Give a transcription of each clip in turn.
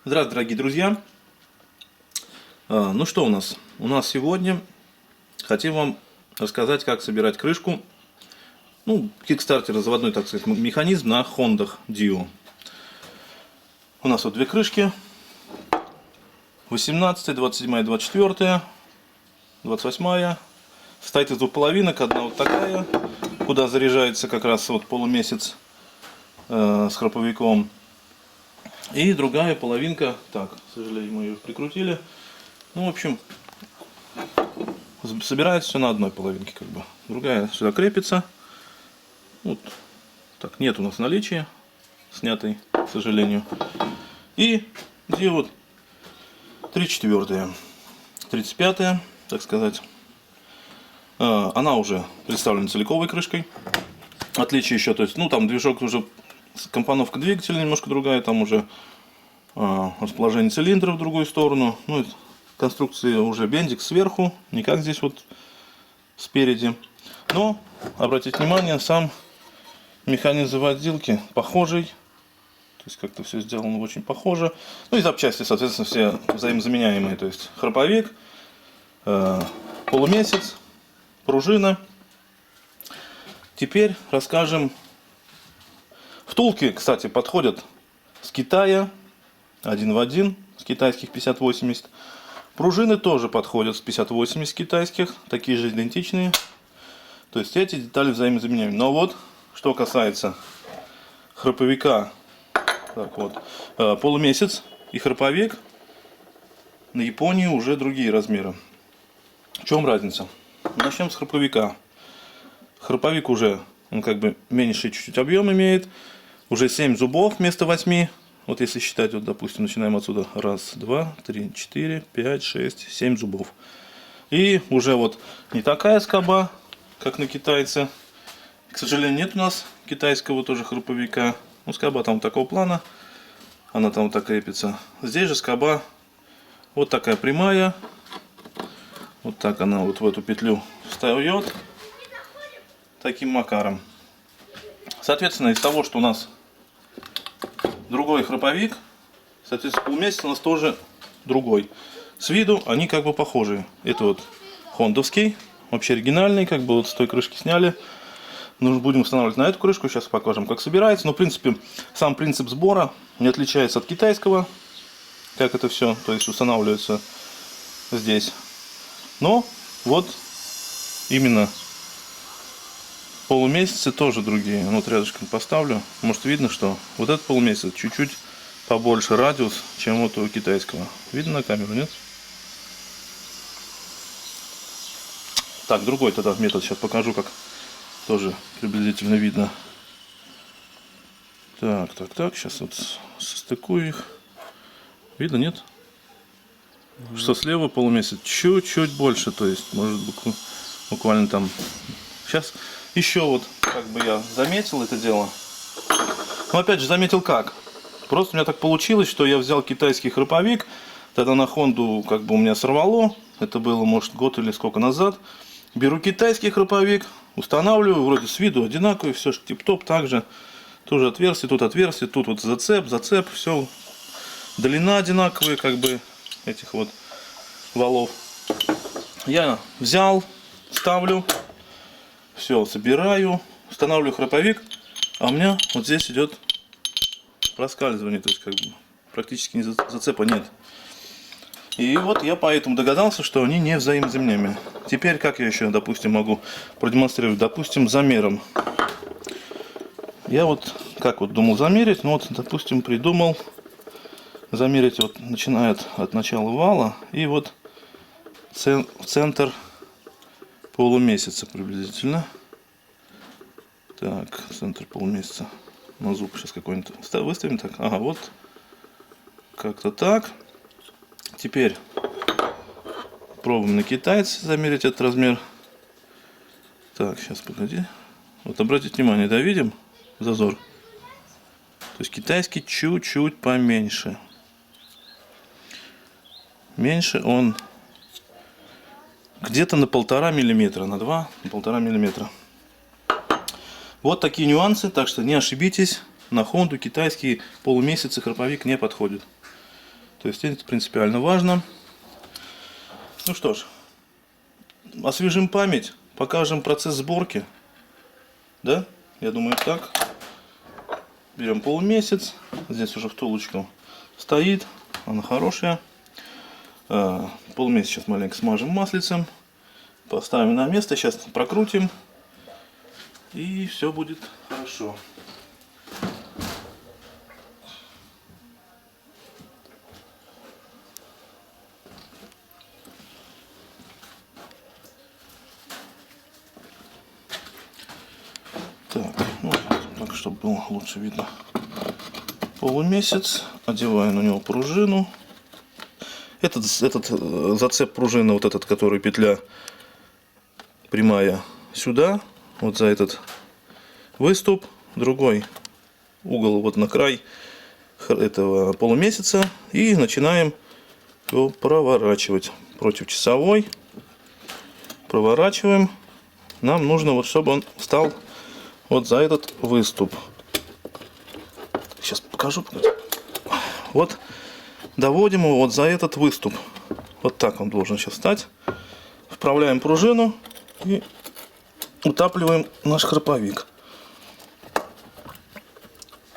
Здравствуйте, дорогие друзья! Ну что у нас? У нас сегодня хотим вам рассказать, как собирать крышку. Ну, Kickstarter, заводной, так сказать, механизм на Хондах Dio. У нас вот две крышки. 18, 27, 24, 28. Состоит из двух половинок. Одна вот такая, куда заряжается как раз вот полумесяц с храповиком. И другая половинка, так, к сожалению, мы ее прикрутили. Ну, в общем, собирается все на одной половинке, как бы. Другая сюда крепится. Вот так, нет у нас наличия снятой, к сожалению. И где вот 3/4, 35, так сказать. Она уже представлена целиковой крышкой. Отличие еще, то есть, ну, там движок уже, компоновка двигателя немножко другая, там уже расположение цилиндра в другую сторону. Ну, конструкция уже бендик сверху, не как здесь вот спереди. Но, обратите внимание, сам механизм заводилки похожий. То есть, как-то все сделано очень похоже. Ну и запчасти, соответственно, все взаимозаменяемые. То есть, храповик, полумесяц, пружина. Теперь расскажем. Втулки, кстати, подходят с Китая, один в один, с китайских 50-80. Пружины тоже подходят с 50-80 китайских, такие же идентичные. То есть эти детали взаимозаменяемые. Но вот, что касается храповика, так вот, полумесяц и храповик, на Японии уже другие размеры. В чем разница? Начнем с храповика. Храповик уже, он как бы меньше чуть-чуть объем имеет. Уже 7 зубов вместо 8. Вот если считать, вот допустим, начинаем отсюда. 1, 2, 3, 4, 5, 6, 7 зубов. И уже вот не такая скоба, как на китайце. К сожалению, нет у нас китайского тоже храповика. Ну, скоба там такого плана. Она там вот так крепится. Здесь же скоба вот такая прямая. Вот так она вот в эту петлю встает. Таким макаром. Соответственно, из того, что у нас другой храповик, соответственно, полумесяц у нас тоже другой. С виду они как бы похожи. Это вот хондовский, вообще оригинальный, как бы вот с той крышки сняли. Ну, будем устанавливать на эту крышку, сейчас покажем, как собирается. Но, в принципе, сам принцип сбора не отличается от китайского, как это все, то есть устанавливается здесь. Но вот именно полумесяцы тоже другие. Вот рядышком поставлю. Может, видно, что вот этот полумесяц чуть-чуть побольше радиус, чем вот у китайского. Видно на камеру, нет? Так, другой тогда метод сейчас покажу, как тоже приблизительно видно. Так, сейчас вот состыкую их. Видно, нет? Что слева полумесяц чуть-чуть больше, то есть, может быть, буквально там. Сейчас еще вот, как бы я заметил это дело. Но опять же, заметил как. Просто у меня так получилось, что я взял китайский храповик. Тогда на Хонду как бы у меня сорвало. Это было, может, год или сколько назад. Беру китайский храповик, устанавливаю. Вроде с виду одинаковый, все тип-топ. Также тоже отверстие, тут вот зацеп, все. Длина одинаковая, как бы, этих вот валов. Я взял, ставлю. Все, собираю, устанавливаю храповик, а у меня вот здесь идет проскальзывание, то есть как бы практически зацепа нет. И вот я поэтому догадался, что они не взаимозаменяемые. Теперь как я еще, допустим, могу продемонстрировать, допустим, замером. Я вот как вот думал замерить, ну вот, допустим, придумал замерить вот начиная от начала вала и вот в центр полумесяца приблизительно. Так, центр полумесяца. На зуб сейчас какой-нибудь выставим. Так, ага, вот. Как-то так. Теперь пробуем на китайце замерить этот размер. Так, сейчас, погоди. Вот обратите внимание, да, видим зазор? То есть китайский чуть-чуть поменьше. Меньше он где-то на 1,5 миллиметра, на 2, на 1,5 миллиметра. Вот такие нюансы, так что не ошибитесь. На Хонду китайские полумесяцы храповик не подходит. То есть это принципиально важно. Ну что ж, освежим память, покажем процесс сборки. Да? Я думаю, так. Берем полумесяц. Здесь уже втулочка стоит. Она хорошая. Полумесяц сейчас маленько смажем маслицем. Поставим на место. Сейчас прокрутим. И все будет хорошо. Так, ну, так, чтобы было лучше видно. Полумесяц. Одеваю на него пружину. Этот зацеп пружины, вот этот, который петля прямая сюда, вот за этот выступ, другой угол вот на край этого полумесяца, и начинаем его проворачивать против часовой. Проворачиваем. Нам нужно вот, чтобы он встал вот за этот выступ. Сейчас покажу. Вот доводим его вот за этот выступ. Вот так он должен сейчас встать. Вправляем пружину и утапливаем наш храповик.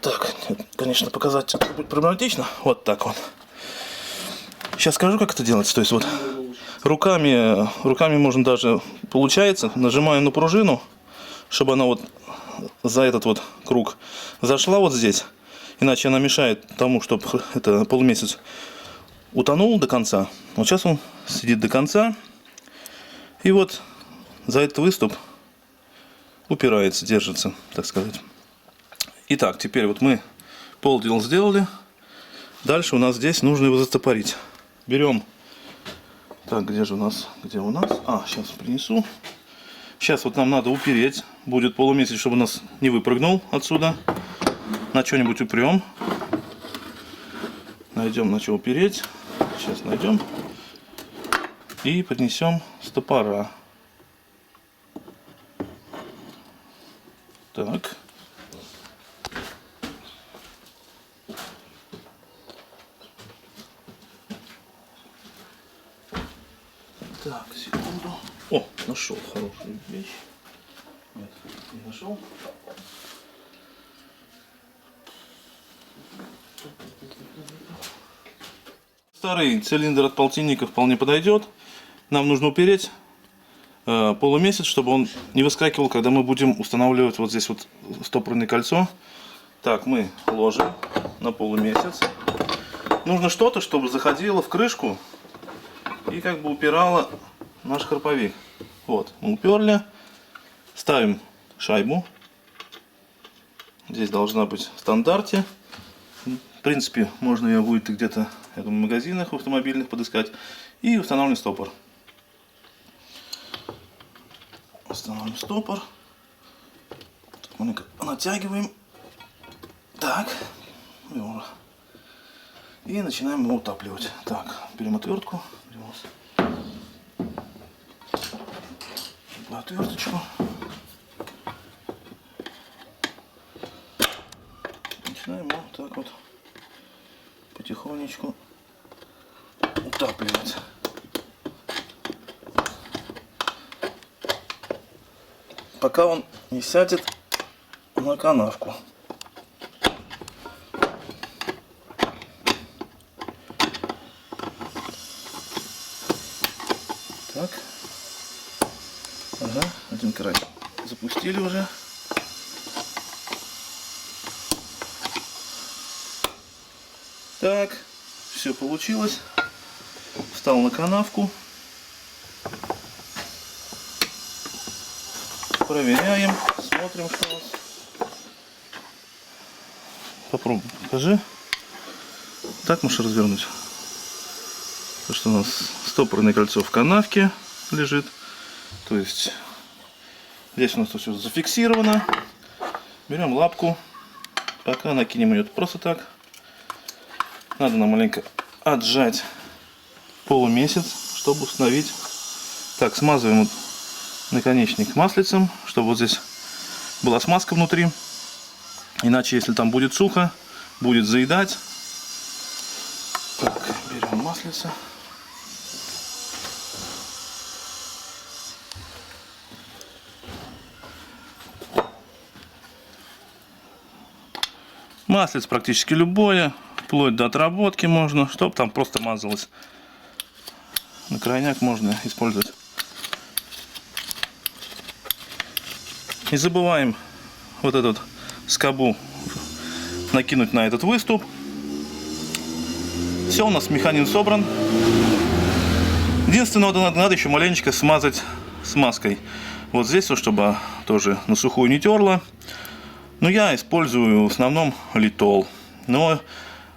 Так, конечно, показать будет проблематично. Вот так вот. Сейчас скажу, как это делается. То есть вот руками можно даже, получается, нажимаем на пружину, чтобы она вот за этот вот круг зашла вот здесь. Иначе она мешает тому, чтобы это полумесяц утонул до конца. Вот сейчас он сидит до конца. И вот за этот выступ упирается, держится, так сказать. Итак, теперь вот мы полдела сделали. Дальше у нас здесь нужно его застопорить. Берем. Так, где же у нас? Где у нас? Сейчас принесу. Сейчас вот нам надо упереть. Будет полумесяц, чтобы у нас не выпрыгнул отсюда. На что-нибудь упрем. Найдем на что упереть. Сейчас найдем. И поднесем стопора. Так. Так, секунду. О, нашел хорошую вещь. Нет, не нашел. Старый цилиндр от полтинника вполне подойдет. Нам нужно упереть полумесяц, чтобы он не выскакивал, когда мы будем устанавливать вот здесь вот стопорное кольцо. Так, мы ложим на полумесяц. Нужно что-то, чтобы заходило в крышку и как бы упирало наш храповик. Вот, мы уперли. Ставим шайбу. Здесь должна быть в стандарте. В принципе, можно ее будет где-то, я думаю, в магазинах автомобильных подыскать. И устанавливаем стопор. Устанавливаем стопор. Натягиваем. Так. И начинаем его утапливать. Так, берем отвертку. Отверточку. Начинаем вот так вот потихонечку утапливать. Пока он не сядет на канавку. Так. Ага, один край запустили уже. Так, все получилось. Встал на канавку. Проверяем, смотрим, что у нас. Попробуй, покажи. Так можешь развернуть. То, что у нас стопорное кольцо в канавке лежит. То есть здесь у нас все зафиксировано. Берем лапку. Пока накинем ее просто так. Надо нам маленько отжать полумесяц, чтобы установить. Так, смазываем вот наконечник маслицем, чтобы вот здесь была смазка внутри. Иначе, если там будет сухо, будет заедать. Так. Берем маслице. Маслице практически любое, вплоть до отработки можно, чтобы там просто мазалось. На крайняк можно использовать. Не забываем вот эту скобу накинуть на этот выступ. Все, у нас механизм собран. Единственное, надо еще маленечко смазать смазкой. Вот здесь, чтобы тоже на сухую не терло. Но я использую в основном литол. Но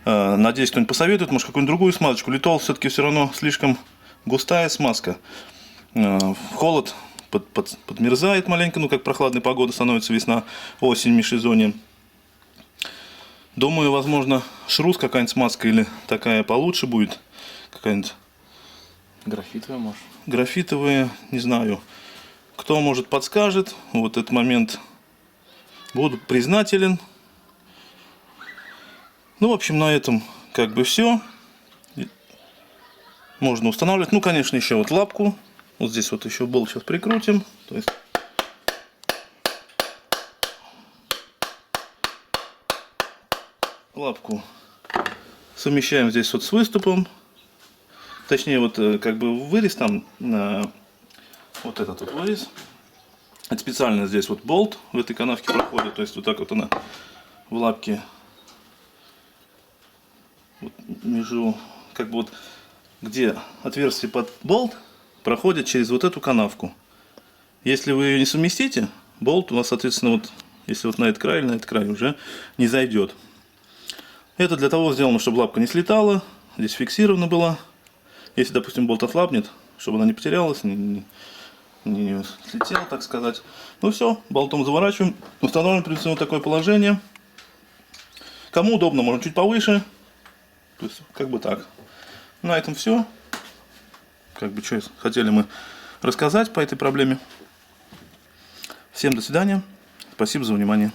надеюсь, кто-нибудь посоветует, может, какую-нибудь другую смазочку. Литол все-таки все равно слишком густая смазка. В холод подмерзает маленько, ну как прохладная погода становится, весна, осень, межсезонье. Думаю, возможно, шрус какая-нибудь смазка или такая получше будет. Какая-нибудь Графитовая, может? Графитовая, не знаю. Кто, может, подскажет. Вот этот момент буду признателен. Ну, в общем, на этом как бы все. Можно устанавливать. Ну, конечно, еще вот лапку. Вот здесь вот еще болт сейчас прикрутим. То есть лапку совмещаем здесь вот с выступом. Точнее, вот как бы вырез там, вот этот вот вырез. Это специально здесь вот болт в этой канавке проходит. То есть вот так вот она в лапке. Вот между, как бы вот, где отверстие под болт, проходит через вот эту канавку. Если вы ее не совместите, болт у вас, соответственно, вот, если вот на этот край или на этот край уже не зайдет. Это для того сделано, чтобы лапка не слетала, здесь фиксирована была. Если, допустим, болт ослабнет, чтобы она не потерялась, не слетела, так сказать. Ну все, болтом заворачиваем. Устанавливаем, в принципе, вот такое положение. Кому удобно, можно чуть повыше. То есть, как бы так. На этом все. Как бы, что хотели мы рассказать по этой проблеме. Всем до свидания. Спасибо за внимание.